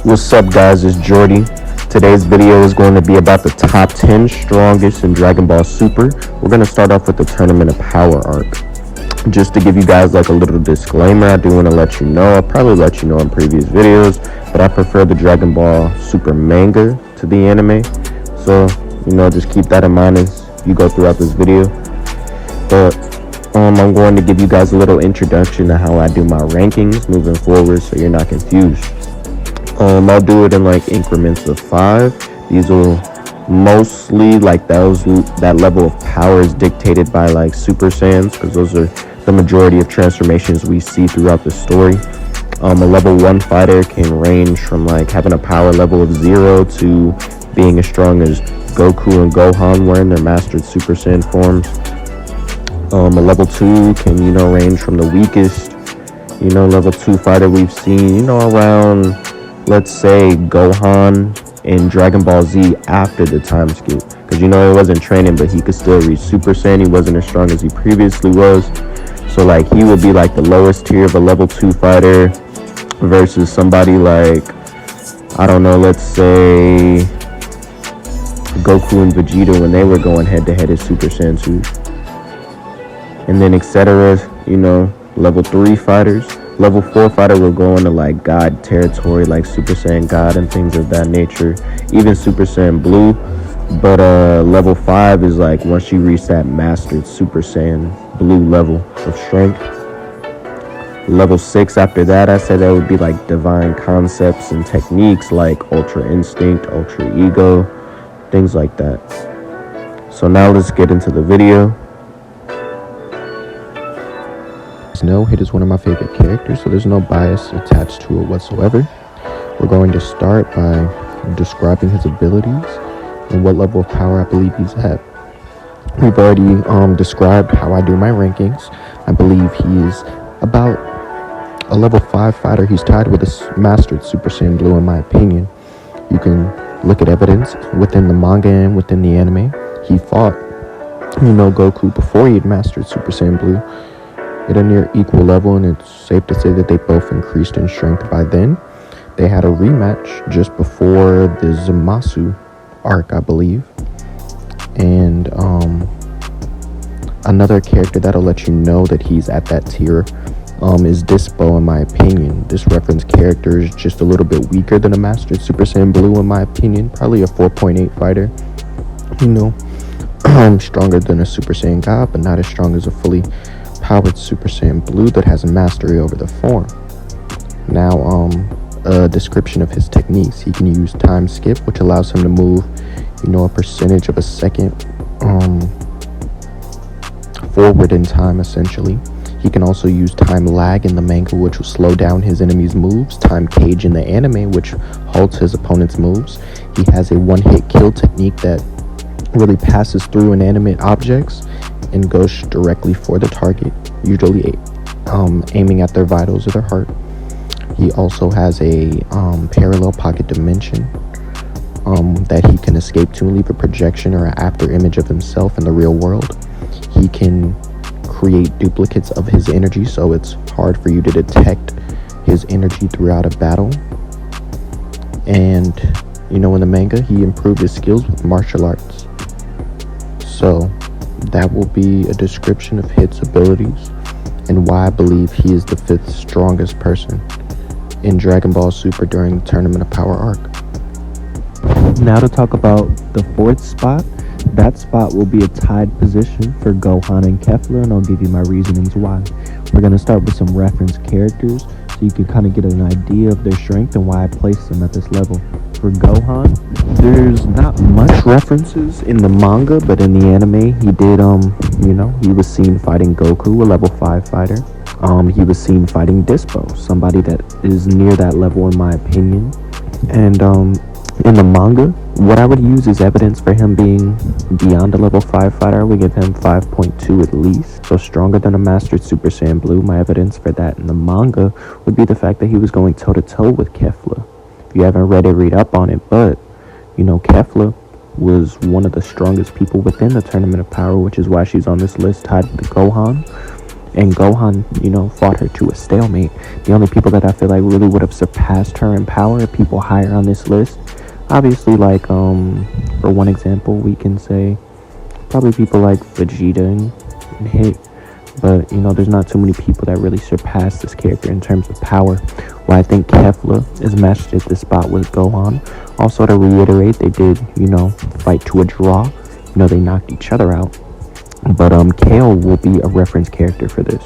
What's up, guys? It's Jordy. Today's video is going to be about the top 10 strongest in Dragon Ball Super. We're going to start off with the Tournament of Power arc. Just to give you guys like a little disclaimer, I do want to let you know, I'll probably let you know in previous videos, but I prefer the Dragon Ball Super manga to the anime. So, just keep that in mind as you go throughout this video. But I'm going to give you guys a little introduction to how I do my rankings moving forward so you're not confused. I'll do it in like increments of 5. These will mostly that level of power is dictated by like Super Saiyans, because those are the majority of transformations we see throughout the story. A level 1 fighter can range from like having a power level of 0 to being as strong as Goku and Gohan were in their mastered Super Saiyan forms. A level 2 can range from the weakest level 2 fighter we've seen around, let's say, Gohan in Dragon Ball Z after the time skip, because he wasn't training, but he could still reach Super Saiyan. He wasn't as strong as he previously was, so like he would be like the lowest tier of a level 2 fighter versus somebody like, I don't know, let's say Goku and Vegeta when they were going head to head as Super Saiyan 2, and then etc. Level 3 fighters. Level 4 fighter will go into like God territory, like Super Saiyan God and things of that nature, even Super Saiyan Blue. But level 5 is like once you reach that mastered Super Saiyan Blue level of strength. Level 6 after that, I said that would be like divine concepts and techniques like Ultra Instinct, Ultra Ego, things like that. So now let's get into the video. Hit is one of my favorite characters, so there's no bias attached to it whatsoever. We're going to start by describing his abilities and what level of power I believe he's at. We've already described how I do my rankings. I believe he is about a level 5 fighter. He's tied with a mastered Super Saiyan Blue, in my opinion. You can look at evidence within the manga and within the anime. He fought Goku before he had mastered Super Saiyan Blue at a near equal level, and it's safe to say that they both increased in strength by then. They had a rematch just before the Zamasu arc, I believe. And another character that'll let you know that he's at that tier is Dispo, in my opinion. This reference character is just a little bit weaker than a mastered Super Saiyan Blue, in my opinion. Probably a 4.8 fighter. Stronger than a Super Saiyan God, but not as strong as a fully powered Super Saiyan Blue that has a mastery over the form. Now, a description of his techniques. He can use time skip, which allows him to move, a percentage of a second forward in time, essentially. He can also use time lag in the manga, which will slow down his enemy's moves. Time cage in the anime, which halts his opponent's moves. He has a one-hit kill technique that really passes through inanimate objects and goes directly for the target, usually aiming at their vitals or their heart. He also has a parallel pocket dimension that he can escape to and leave a projection or an after image of himself in the real world. He can create duplicates of his energy, so it's hard for you to detect his energy throughout a battle. And in the manga, he improved his skills with martial arts. So that will be a description of Hit's abilities and why I believe he is the 5th strongest person in Dragon Ball Super during the Tournament of Power arc. Now to talk about the 4th spot. That spot will be a tied position for Gohan and Kefla, and I'll give you my reasonings why. We're going to start with some reference characters so you can kind of get an idea of their strength and why I placed them at this level. For Gohan, there's not much references in the manga, but in the anime he did he was seen fighting Goku, a level 5 fighter. He was seen fighting Dispo, somebody that is near that level in my opinion. And in the manga, what I would use as evidence for him being beyond a level 5 fighter, I would give him 5.2 at least. So stronger than a mastered Super Saiyan Blue. My evidence for that in the manga would be the fact that he was going toe to toe with Kefla. If you haven't read it, read up on it. But Kefla was one of the strongest people within the Tournament of Power, which is why she's on this list tied with Gohan. and Gohan, fought her to a stalemate. The only people that I feel like really would have surpassed her in power are people higher on this list. Obviously, like, for one example, we can say probably people like Vegeta and Hit. But, there's not too many people that really surpass this character in terms of power. Well, I think Kefla is matched at this spot with Gohan. Also, to reiterate, they did, fight to a draw. They knocked each other out. But Kale will be a reference character for this.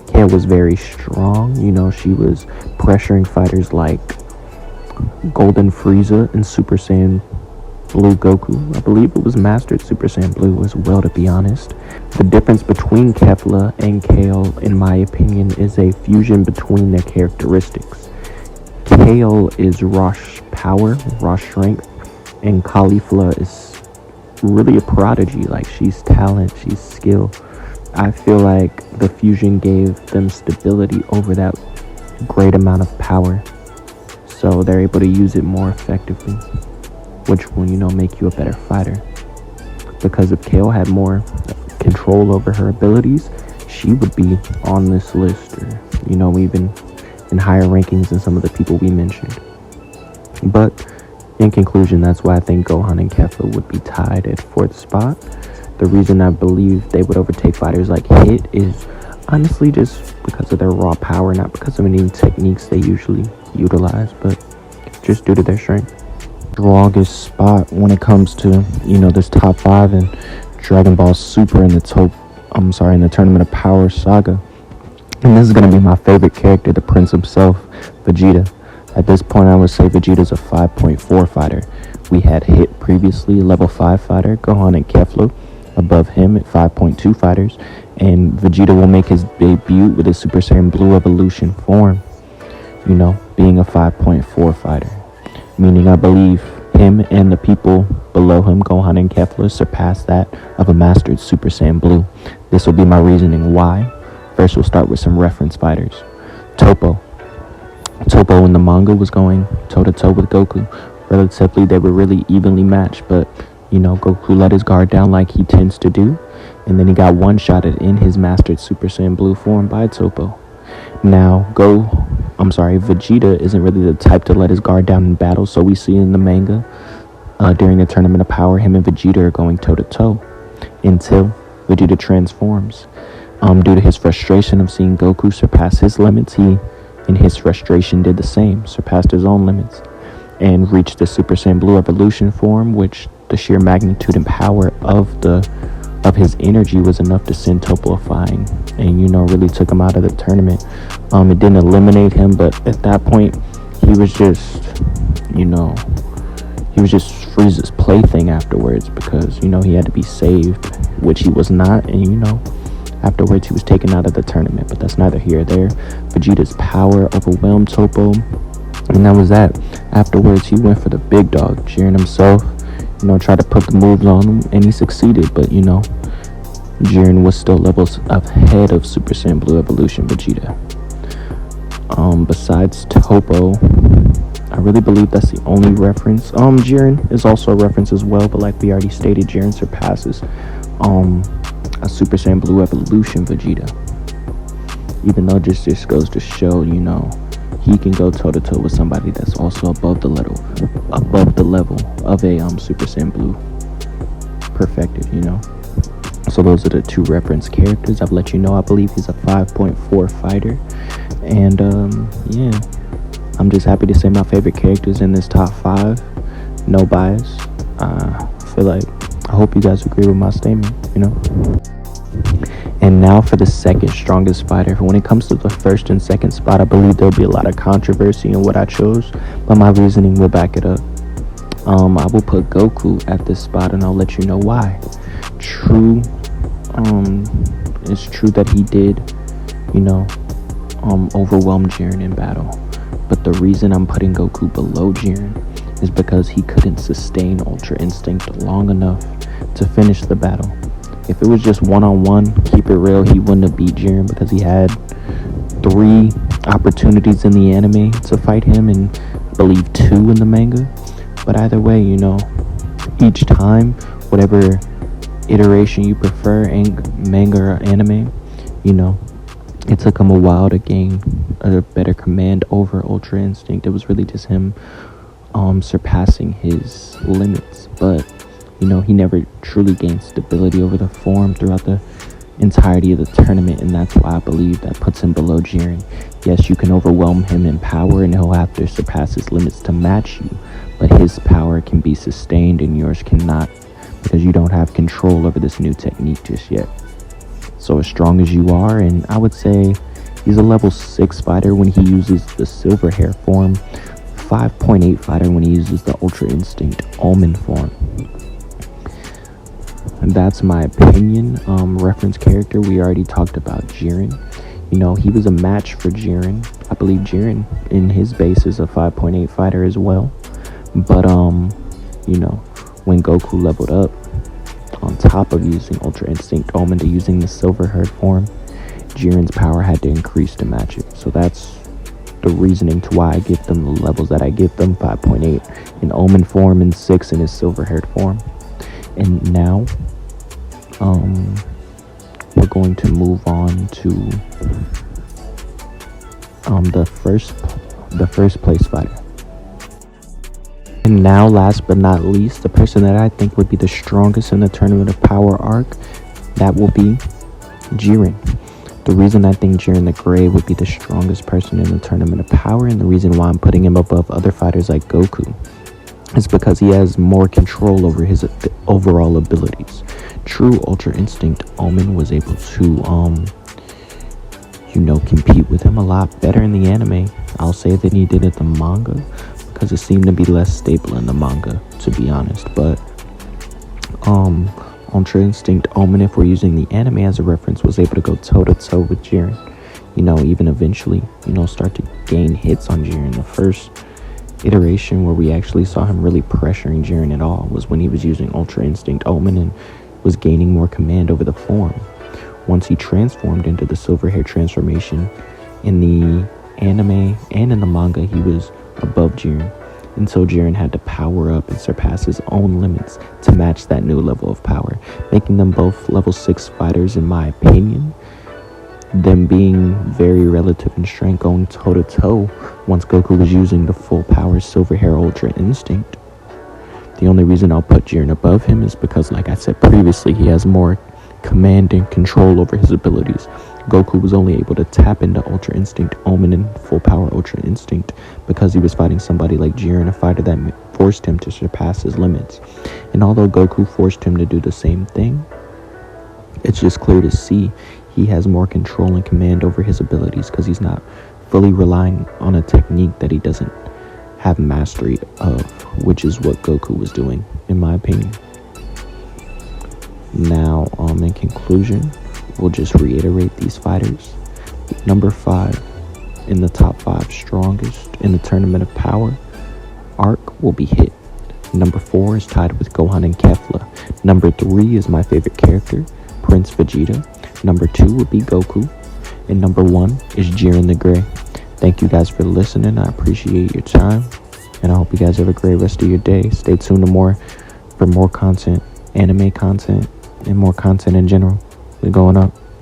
Kale was very strong. She was pressuring fighters like Golden Frieza and Super Saiyan Blue Goku. I believe it was Mastered Super Saiyan Blue as well, to be honest. The difference between Kefla and Kale, in my opinion, is a fusion between their characteristics. Kale is raw power, raw strength, and Caulifla is really a prodigy. Like, she's talent, she's skill. I feel like the fusion gave them stability over that great amount of power, so they're able to use it more effectively, which will, make you a better fighter. Because if Kale had more control over her abilities, she would be on this list, or, even in higher rankings than some of the people we mentioned. But in conclusion, that's why I think Gohan and Kefla would be tied at 4th spot. The reason I believe they would overtake fighters like Hit is honestly just because of their raw power, not because of any techniques they usually utilize, but just due to their strength. Strongest spot when it comes to this top 5 in Dragon Ball Super in the in the Tournament of Power saga, and this is going to be my favorite character, the Prince himself, Vegeta. At this point, I would say Vegeta's a 5.4 fighter. We had Hit previously, level 5 fighter, Gohan and Kefla above him at 5.2 fighters, and Vegeta will make his debut with his Super Saiyan Blue Evolution form, being a 5.4 fighter. Meaning I believe him and the people below him, Gohan and Kefla, surpass that of a Mastered Super Saiyan Blue. This will be my reasoning why. First, we'll start with some reference fighters. Toppo in the manga was going toe-to-toe with Goku. Relatively, they were really evenly matched, but, Goku let his guard down like he tends to do, and then he got one-shotted in his Mastered Super Saiyan Blue form by Toppo. Now, Vegeta isn't really the type to let his guard down in battle, so we see in the manga, during the Tournament of Power, him and Vegeta are going toe-to-toe until Vegeta transforms. Due to his frustration of seeing Goku surpass his limits, he, in his frustration, did the same, surpassed his own limits, and reached the Super Saiyan Blue Evolution form, which the sheer magnitude and power of his energy was enough to send Toppo flying, and really took him out of the tournament. It didn't eliminate him, but at that point he was just Frieza's plaything afterwards, because he had to be saved, which he was not, and afterwards he was taken out of the tournament. But that's neither here or there. Vegeta's power overwhelmed Toppo, and that was that. Afterwards he went for the big dog, Jiren himself. Tried to put the moves on him, and he succeeded, but Jiren was still levels ahead of Super Saiyan Blue Evolution Vegeta. Besides Toppo, I really believe that's the only reference. Jiren is also a reference as well, but like we already stated, Jiren surpasses a Super Saiyan Blue Evolution Vegeta. Even though just goes to show, he can go toe-to-toe with somebody that's also above the level of a Super Saiyan Blue perfected, So those are the two reference characters. I've let you know I believe he's a 5.4 fighter. And yeah, I'm just happy to say my favorite characters in this top 5. No bias. I hope you guys agree with my statement, And now for the second strongest fighter. When it comes to the first and second spot, I believe there'll be a lot of controversy in what I chose, but my reasoning will back it up. I will put Goku at this spot, and I'll let you know why. True, it's true that he did, overwhelm Jiren in battle. But the reason I'm putting Goku below Jiren is because he couldn't sustain Ultra Instinct long enough to finish the battle. If it was just one-on-one, keep it real, he wouldn't have beat Jiren, because he had 3 opportunities in the anime to fight him, and I believe 2 in the manga. But either way, each time, whatever iteration you prefer, manga or anime, It took him a while to gain a better command over Ultra Instinct. It was really just him surpassing his limits, but he never truly gained stability over the form throughout the entirety of the tournament, and that's why I believe that puts him below Jiren. Yes, you can overwhelm him in power and he'll have to surpass his limits to match you, but his power can be sustained and yours cannot, because you don't have control over this new technique just yet. So as strong as you are, and I would say he's a level 6 fighter when he uses the silver hair form, 5.8 fighter when he uses the Ultra Instinct almond form. And that's my opinion. Reference character, we already talked about Jiren. He was a match for Jiren. I believe Jiren in his base is a 5.8 fighter as well. But when Goku leveled up, on top of using Ultra Instinct Almond to using the silver herd form, Jiren's power had to increase to match it. So that's the reasoning to why I give them the levels that I give them, 5.8 in almond form and 6 in his silver haired form. And now we're going to move on to the first place fighter. And now, last but not least, the person that I think would be the strongest in the Tournament of Power arc, that will be Jiren. The reason I think Jiren the Grey would be the strongest person in the Tournament of Power, and the reason why I'm putting him above other fighters like Goku, is because he has more control over his overall abilities. True, Ultra Instinct Almond was able to compete with him a lot better in the anime, I'll say, than he did at the manga, because it seemed to be less stable in the manga, to be honest. But Ultra Instinct Almond, if we're using the anime as a reference, was able to go toe-to-toe with Jiren. Even eventually, start to gain hits on Jiren. The first iteration where we actually saw him really pressuring Jiren at all was when he was using Ultra Instinct Almond and was gaining more command over the form. Once he transformed into the silver hair transformation, in the anime and in the manga, he was above Jiren, until Jiren had to power up and surpass his own limits to match that new level of power, making them both level 6 fighters in my opinion. Them being very relative in strength, going toe-to-toe once Goku was using the full power silver hair Ultra Instinct. The only reason I'll put Jiren above him is because, like I said previously, he has more command and control over his abilities. Goku was only able to tap into Ultra Instinct Almond and full power Ultra Instinct because he was fighting somebody like Jiren, a fighter that forced him to surpass his limits. And although Goku forced him to do the same thing, it's just clear to see he has more control and command over his abilities because he's not fully relying on a technique that he doesn't have mastery of, which is what Goku was doing, in my opinion. Now, in conclusion, we'll just reiterate these fighters. Number 5 in the top 5 strongest in the Tournament of Power arc will be Hit. Number 4 is tied with Gohan and Kefla. Number 3 is my favorite character, Prince Vegeta. Number 2 would be Goku. And number 1 is Jiren the Grey. Thank you guys for listening. I appreciate your time. And I hope you guys have a great rest of your day. Stay tuned for more content, anime content, and more content in general. We're going up.